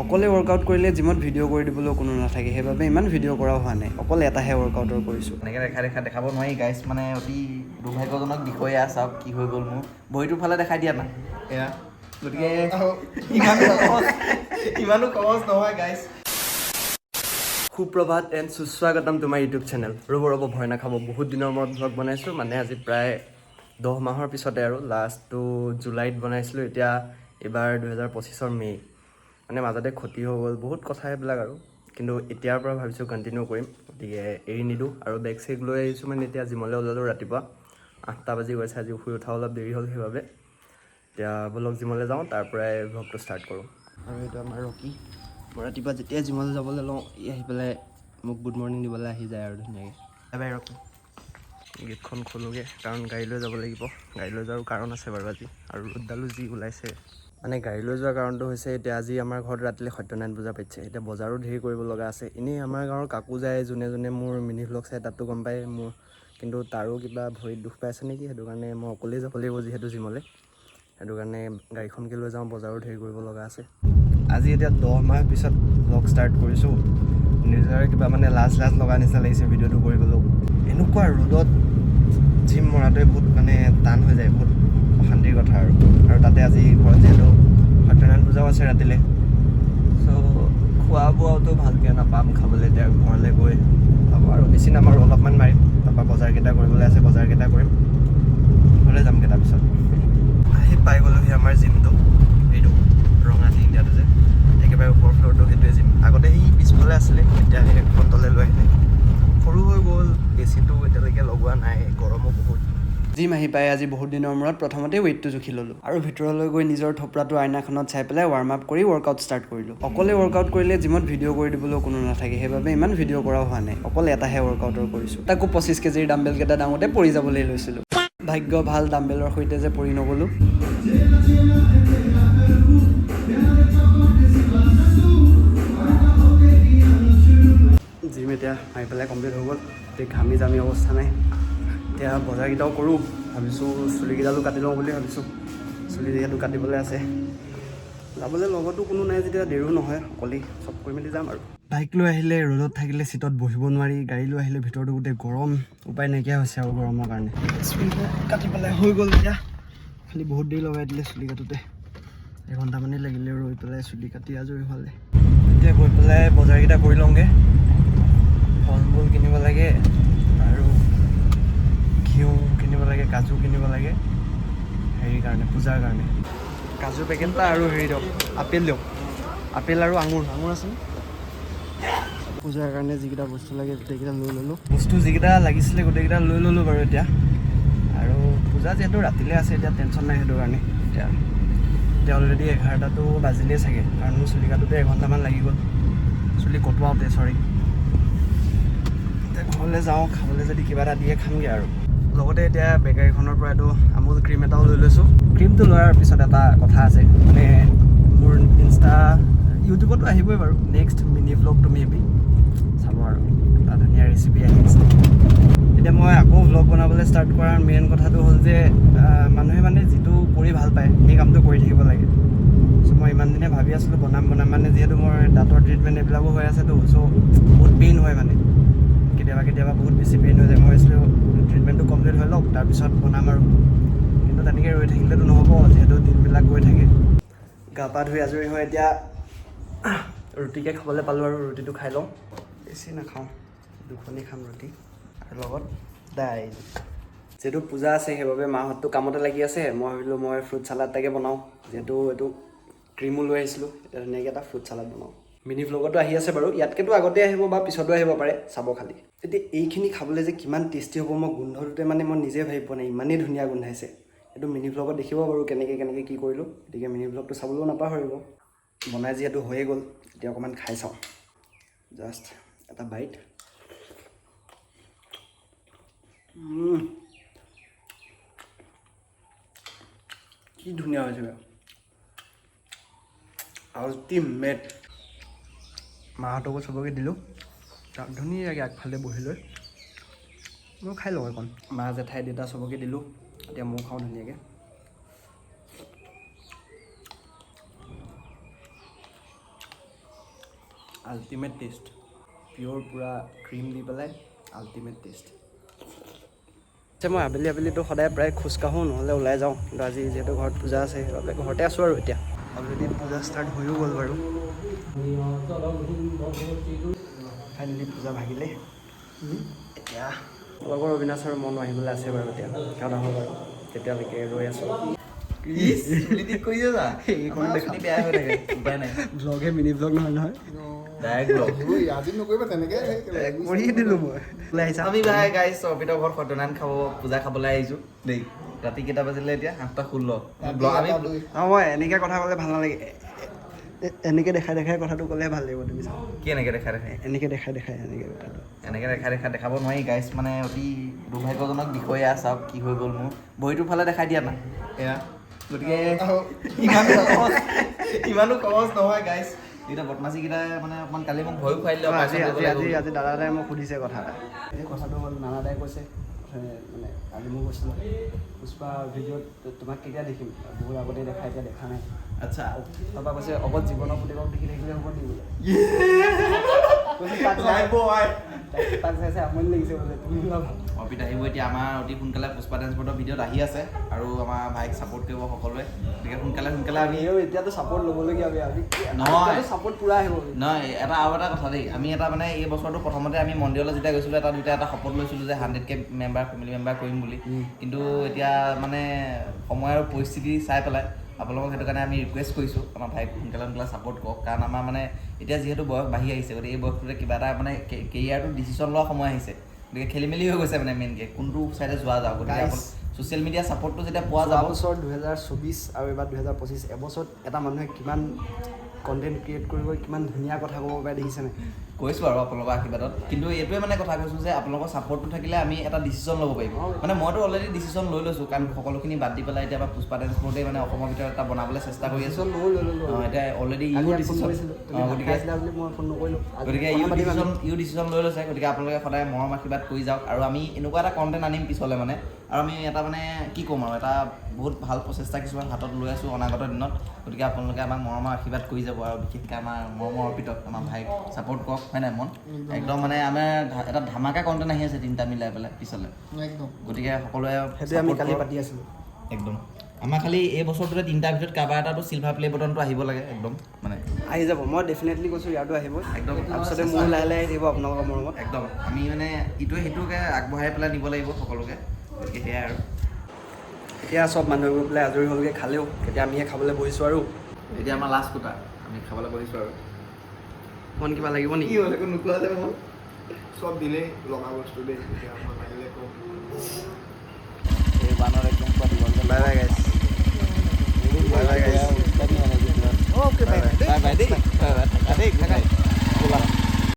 অকলে ৱৰ্কআউট কৰিলে জিমত ভিডিঅ' কৰি দিবলৈ কোনো নাথাকে, সেইবাবে ইমান ভিডিঅ' কৰাও হোৱা নাই, অকল এটাহে ৱৰ্কআউটৰ কৰিছোঁ। এনেকৈ দেখাব নোৱাৰি গাইছ, মানে অতি দুৰ্ভাগ্যজনক বিষয়ে চাওক কি হৈ গ'ল মোৰ ভৰিটোৰ ফালে দেখাই দিয়া না এয়া, গতিকে ইমানো সহজ নহয় গাইছ। সুপ্ৰভাত এণ্ড সুস্বাগতম তোমাৰ ইউটিউব চেনেল। ৰ'ব ভয় নাখাব, বহুত দিনৰ মূৰত ব্লগ বনাইছোঁ, মানে আজি প্ৰায় 10 মাহৰ পিছতে আৰু লাষ্টটো জুলাইত বনাইছিলোঁ, এতিয়া এইবাৰ 2025 মে', মানে মাজতে ক্ষতি হৈ গ'ল বহুত কথা এইবিলাক আৰু, কিন্তু এতিয়াৰ পৰা ভাবিছোঁ কণ্টিনিউ কৰিম, গতিকে এৰি নিদিওঁ। আৰু বেগ চেগ লৈ আহিছোঁ, মানে এতিয়া জিমলৈ ওলালোঁ ৰাতিপুৱা 8টা বাজি গৈছে, আজি শুই উঠা অলপ দেৰি হ'ল, সেইবাবে এতিয়া বলক জিমলৈ যাওঁ, তাৰ পৰাই ভ্লগটো ষ্টাৰ্ট কৰোঁ। আৰু এইটো আমাৰ ৰকি, মই ৰাতিপুৱা যেতিয়া জিমলৈ যাবলৈ লওঁ ই আহি পেলাই মোক গুড মৰ্ণিং দিবলৈ আহি যায় আৰু ধুনীয়াকৈ। এবাৰ ৰকি গেটখন খোলোগৈ, কাৰণ গাড়ী লৈ যাব লাগিব, গাড়ী লৈ যোৱাৰো কাৰণ আছে বাৰু আজি, আৰু ৰ'দডালো যি ওলাইছে। মানে গাড়ী লৈ যোৱাৰ কাৰণটো হৈছে এতিয়া আজি আমাৰ ঘৰত ৰাতিলৈ সত্যনাৰায়ণ পূজা পাতিছে, এতিয়া বজাৰো ধেৰ কৰিব লগা আছে। এনেই আমাৰ গাঁৱৰ কাকো যায়, যোনে মোৰ মিনি ভ্লগ চাই তাতো গম পায় মোৰ, কিন্তু তাৰো কিবা ভৰিত দুখ পাইছে নেকি, সেইটো কাৰণে মই অকলেই যাব লাগিব যিহেতু জিমলৈ, সেইটো কাৰণে গাড়ীখনকে লৈ যাওঁ, বজাৰো ধেৰ কৰিব লগা আছে। আজি এতিয়া 10 মাহ পিছত ভ্লগ ষ্টাৰ্ট কৰিছোঁ, নিজৰে কিবা মানে লাজ লগা নিচিনা লাগিছে ভিডিঅ'টো কৰিবলৈও। এনেকুৱা ৰ'দত জিম মৰাটোৱে বহুত মানে টান হৈ যায়, বহুত অশান্তিৰ কথা আৰু তাতে আজি ঘৰত যিহেতু সত্যনাৰায়ণ পূজাও আছে ৰাতিলৈ, চ' খোৱা বোৱাওতো ভালকৈ নাপাম খাবলৈ, এতিয়া ঘৰলৈ গৈ পাব আৰু বেছি নামাৰোঁ, অলপমান মাৰিম, তাৰপৰা বজাৰকেইটা কৰিবলৈ আছে, বজাৰকেইটা কৰিম, ঘৰলৈ যামগৈ তাৰপিছত। আহি পাই গ'লোহি আমাৰ জিমটো, এইটো ৰঙা টিংটাটো যে একেবাৰে ওপৰ ফ্ল'ৰটো, সেইটোৱে জিম। আগতে সি পিছফালে আছিলে, এতিয়া সেই ফ্ৰণ্টলৈ লৈ আহিলে, সৰু হৈ গ'ল, এচিটো এতিয়ালৈকে লগোৱা নাই, গৰমো বহুত। জিম আহি পাই আজি বহুত দিনৰ মূৰত প্ৰথমতে ৱেইটটো জুখি ল'লোঁ, আৰু ভিতৰলৈ গৈ নিজৰ থপৰাটো আইনাখনত চাই পেলাই ৱাৰ্ম আপ কৰি ৱৰ্কআউট ষ্টাৰ্ট কৰিলোঁ। অকলে ৱৰ্কআউট কৰিলে জিমত ভিডিঅ' কৰি দিবলৈ কোনো নাথাকে, সেইবাবে ইমান ভিডিঅ' কৰাও হোৱা নাই, অকল এটাহে ৱৰ্কআউটৰ কৰিছোঁ, তাকো 25 কেজিৰ ডাম্বেলকেইটা দাঙোতে পৰি যাবলৈ লৈছিলোঁ। ভাগ্য ভাল ডাম্বেলৰ সৈতে যে পৰি নগ'লোঁ। জিম এতিয়া মাৰি পেলাই কমপ্লিট হৈ গ'ল, এতিয়া ঘামি জামি অৱস্থা নাই। এতিয়া বজাৰকেইটাও কৰোঁ, ভাবিছোঁ চুলিকেইডালো কাটি লওঁ বুলি ভাবিছোঁ, চুলি যিহেতু কাটিবলৈ আছে। যাবলৈ লগতো কোনো নাই যেতিয়া দেৰিও নহয়, অকলেই চব কৰি মেলি যাম আৰু। বাইক লৈ আহিলে ৰ'দত থাকিলে চিটত বহিব নোৱাৰি, গাড়ী লৈ আহিলে ভিতৰতো গোটেই গৰম, উপায় নাইকিয়া হৈছে আৰু গৰমৰ কাৰণে। চুলিটো কাটি পেলাই হৈ গ'ল, এতিয়া খালি বহুত দেৰি লগাই দিলে চুলি কাটোতে, এঘণ্টামানেই লাগিলে ৰৈ পেলাই চুলি কাটি আজৰি হ'লে। এতিয়া গৈ পেলাই বজাৰকেইটা কৰি লওঁগৈ, ফল মূল কিনিব লাগে, আৰু ঘিউ কিনিব লাগে, কাজু কিনিব লাগে, হেৰিৰ কাৰণে পূজাৰ কাৰণে। কাজু পেকেট এটা আৰু হেৰি দিয়ক, আপেল দিয়ক, আপেল আৰু আঙুৰ আছেনে? পূজাৰ কাৰণে যিকেইটা বস্তু লাগে গোটেইকেইটা লৈ ল'লোঁ, বস্তু যিকেইটা লাগিছিলে গোটেইকেইটা লৈ ল'লোঁ বাৰু এতিয়া। আৰু পূজা যিহেতু ৰাতিলৈ আছে, এতিয়া টেনশ্যন নাই সেইটো কাৰণে। এতিয়া অলৰেডি 11টাতো বাজিলেই চাগে, কাৰণ মোৰ চুলি কাটোতে এঘণ্টামান লাগি গ'ল, চুলি কটোৱাওঁতে চৰি। এতিয়া ঘৰলৈ যাওঁ, খাবলৈ যদি কিবা এটা দিয়ে খামগৈ আৰু। লগতে এতিয়া বেকাৰীখনৰ পৰা এইটো আমুল ক্ৰীম এটাও লৈ লৈছোঁ। ক্ৰীমটো লোৱাৰ পিছত এটা কথা আছে, মানে মোৰ ইউটিউবতো আহিবই বাৰু, নেক্সট মিনি ভ্লগটো মেবি চাব আৰু, এটা ধুনীয়া ৰেচিপি আহি আছে। এতিয়া মই আকৌ ভ্লগ বনাবলৈ ষ্টাৰ্ট কৰাৰ মেইন কথাটো হ'ল যে মানুহে মানে যিটো কৰি ভাল পায় সেই কামটো কৰি থাকিব লাগে। চ' মই ইমান দিনে ভাবি আছিলোঁ বনাম মানে যিহেতু মোৰ দাঁতৰ ট্ৰিটমেণ্ট এইবিলাকো হৈ আছেতো, চ' বহুত পেইন হয় মানে, কেতিয়াবা বহুত বেছি পেইন হৈ যায়। মই ভাবিছিলোঁ ট্ৰিটমেণ্টটো কমপ্লিট হৈ লওক, তাৰপিছত বনাম আৰু, কিন্তু তেনেকৈ ৰৈ থাকিলেতো নহ'ব, যিহেতু দিনবিলাক গৈ থাকে। গা পা ধুই আজৰি হৈ এতিয়া ৰুটিকে খাবলৈ পালোঁ, আৰু ৰুটিটো খাই লওঁ, বেছি নাখাওঁ, 2খনেই খাম ৰুটি, আৰু লগত দাইল। যিহেতু পূজা আছে সেইবাবে মাহঁতটো কামতে লাগি আছে, মই ভাবিলোঁ মই ফ্ৰুট চালাড এটাকে বনাওঁ, যিহেতু এইটো ক্ৰীমো লৈ আহিছিলোঁ, এতিয়া ধুনীয়াকৈ এটা ফ্ৰুট চালাড বনাওঁ। মিনি ভ্লগতো আহি আছে বাৰু, ইয়াতকৈতো আগতে আহিব বা পিছতো আহিব পাৰে, চাব খালি। এতিয়া এইখিনি খাবলৈ যে কিমান টেষ্টি হ'ব, মই গোন্ধটোতে মানে মই নিজে ভাবি পোৱা নাই, ইমানেই ধুনীয়া গোন্ধাইছে। এইটো মিনি ভ্লগত দেখিব বাৰু কেনেকৈ কি কৰিলোঁ, গতিকে মিনি ভ্লগটো চাবলৈও নাপাহৰিব। বনাই যিহেতু হৈয়ে গ'ল, এতিয়া অকণমান খাই চাওঁ, জাষ্ট এটা বাইট। কি ধুনীয়া হৈছে বাৰু, আল্টিমেট। মাহঁতকো চবকে দিলোঁ, ধুনীয়াকৈ আগফালে বহি লৈ মই খাই লওঁ এখন। মা জেঠাই দেউতা চবকে দিলোঁ, এতিয়া ময়ো খাওঁ ধুনীয়াকৈ। আল্টিমেট টেষ্ট, পিয়'ৰ পূৰা ক্ৰীম দি পেলাই আল্টিমেট টেষ্ট। মই আবেলি আবেলিতো সদায় প্ৰায় খোজকাঢ়োঁ, নহ'লে ওলাই যাওঁ, কিন্তু আজি যিহেতু ঘৰত পূজা আছে সেইবাবে ঘৰতে আছোঁ আৰু এতিয়া। অলৰেডি পূজা ষ্টাৰ্ট হৈও গ'ল বাৰু। ফাইনেলি পূজা ভাগিলে। এতিয়া লগৰ অবিনাশ আৰু মনো আহিবলৈ আছে বাৰু, এতিয়া কাৰণ আহক বাৰু, তেতিয়ালৈকে ৰৈ আছোঁ। ব্লগে মিনি ব্লগ নহয় নহয়, কৰিয়ে দিলোঁ মই। ওলাই আহিছা? আমি ভাই গাইছ অৰ্পিতৰ ঘৰত সত্যনাৰায়ণ খাব পূজা খাবলৈ আহিছোঁ দেই। ৰাতি কেইটা বাজিলে এতিয়া? 8:16। মই এনেকৈ কথা ক'লে ভাল নালাগে, এনেকৈ দেখাই দেখাই কথাটো ক'লে ভাল লাগিব। তুমি চাওঁ কি এনেকৈ দেখাই দেখাই? এনেকৈ দেখাই দেখাই এনেকৈ কথাটো এনেকৈ দেখাই দেখাব নোৱাৰি গাইছ, মানে অতি দুৰ্ভাগ্যজনক বিষয়ে চাওক কি হৈ গ'ল মোৰ। ভৰিটোৰ ফালে দেখাই দিয়া না এয়া, গতিকে ইমানো সহজ নহয় গাইছ। এতিয়া বদমাছিকেইটাই মানে অকণমান কালি মোক ভয়ো খুৱাই দিলে। আজি দাদাদাই মোক সুধিছে কথা এটা। এই কথাটো হ'ল নানাদাই কৈছে মানে কালি মোক কৈছিলে, পুষ্পা ভিডিঅ'ত তোমাক কেতিয়া দেখিম, বহুত আগতে দেখা, এতিয়া দেখা নাই। আচ্ছা, তাৰপৰা কৈছে অকল জীৱনৰ পুতেকক দেখি থাকিলে হ'ব নেকি বোলে। তাক চাইছে আমনি লাগিছে বোলে, তুমি ওলাবা। অৰ্পিত আহিব এতিয়া আমাৰ অতি সোনকালে পুষ্পা ট্ৰেন্সপৰ্টৰ ভিডিঅ'ত আহি আছে, আৰু আমাৰ ভাইক ছাপোৰ্ট কৰিব সকলোৱে। গতিকে সোনকালে আমি এতিয়াতো ছাপোৰ্ট ল'বলগীয়া নহয়, ছাপোৰ্ট পূৰা আহিব নহয়। আৰু এটা কথা দেই, আমি এটা মানে এই বছৰটো প্ৰথমতে আমি মন্দিৰলৈ যেতিয়া গৈছিলোঁ, এটা শপত লৈছিলোঁ যে 100K মেম্বাৰ ফেমিলি মেম্বাৰ কৰিম বুলি। কিন্তু এতিয়া মানে সময় আৰু পৰিস্থিতি চাই পেলাই আপোনালোকক সেইটো কাৰণে আমি ৰিকুৱেষ্ট কৰিছোঁ আমাৰ ভাইক সোনকালে ছাপোৰ্ট কৰক, কাৰণ আমাৰ মানে এতিয়া যিহেতু বয়স বাঢ়ি আহিছে, গতিকে এই বয়সটোতে কিবা এটা মানে কেৰিয়াৰটো ডিচিশ্যন লোৱা সময় আহিছে। গতিকে খেলি মেলি হৈ গৈছে মানে মেইনকৈ কোনটো ছাইডে যোৱা যাওক। গতিকে ছ'চিয়েল মিডিয়া ছাপোৰ্টটো যেতিয়া পোৱা যাব, বছৰ 2024 আৰু এইবাৰ 2025 এবছৰত এটা মানুহে কিমান কণ্টেণ্ট ক্ৰিয়েট কৰিব, কিমান ধুনীয়া কথা ক'ব পাৰে দেখিছেনে? কৈছোঁ আৰু আপোনালোকৰ আশীৰ্বাদত। কিন্তু এইটোৱে মানে কথা কৈছোঁ যে আপোনালোকৰ ছাপোৰ্টটো থাকিলে আমি এটা ডিচিশ্যন ল'ব পাৰিম। মানে মইতো অলৰেডি ডিচিশ্যন লৈ লৈছোঁ, কাৰণ সকলোখিনি বাদ দি পেলাই এতিয়া পুষ্পা ট্ৰেন্সপৰ্টেই মানে অসমৰ ভিতৰত এটা বনাবলৈ চেষ্টা কৰি আছোঁ। এতিয়া অলৰেডি গতিকে ইউ ডিচিশ্যন লৈ লৈছে। গতিকে আপোনালোকে সদায় মৰম আশীৰ্বাদ কৰি যাওক, আৰু আমি এনেকুৱা এটা কণ্টেণ্ট আনিম পিছলৈ মানে, আৰু আমি এটা মানে কি ক'ম আৰু, এটা বহুত ভাল প্ৰচেষ্টা কিছুমান হাতত লৈ আছোঁ অনাগত দিনত। গতিকে আপোনালোকে আমাক মৰমৰ আশীৰ্বাদ কৰি যাব, আৰু বিশেষকৈ আমাৰ মৰমৰ অৰ্পিতক, আমাৰ ভাইক ছাপোৰ্ট কৰক, হয় নাই মন? একদম মানে আমাৰ এটা ধামাকা কণ্টেণ্ট আহি আছে তিনিটা মিলাই পেলাই পিছলৈ। গতিকে সকলোৱে আমি কালি পাতি আছিলোঁ একদম। আমাৰ খালি এই বছৰটোতে তিনিটাৰ ভিতৰত কাৰোবাৰ এটাতো চিলভাৰ প্লে বটনটো আহিব লাগে একদম, মানে আহি যাব। মই ডেফিনেটলি কৈছোঁ ইয়াতো আহিব একদম। তাৰপিছতে মোৰ লাহে লাহে আহিব আপোনালোকৰ মৰমত একদম। আমি মানে ইটোৱে সিটোকে আগবঢ়াই পেলাই নিব লাগিব সকলোকে। গতিকে সেয়াই আৰু এতিয়া চব মানুহে গৈ পেলাই আজৰি হ'লগৈ, খালেও এতিয়া আমিহে খাবলৈ বহিছোঁ। আৰু এতিয়া আমাৰ লাষ্ট কোটা, আমি খাবলৈ বহিছোঁ। আৰু মন কিবা লাগিব নেকি? হ'ল একো নোকোৱা যে মন চব দিলেই লগা বস্তু দেই, এতিয়া আমাৰ লাগিলে কম। এই বানৰ একদম বাই বাই গাইছ, বাই বাই গাইছ, অ'কে বাই বাই দেই, বাই বাই দেই।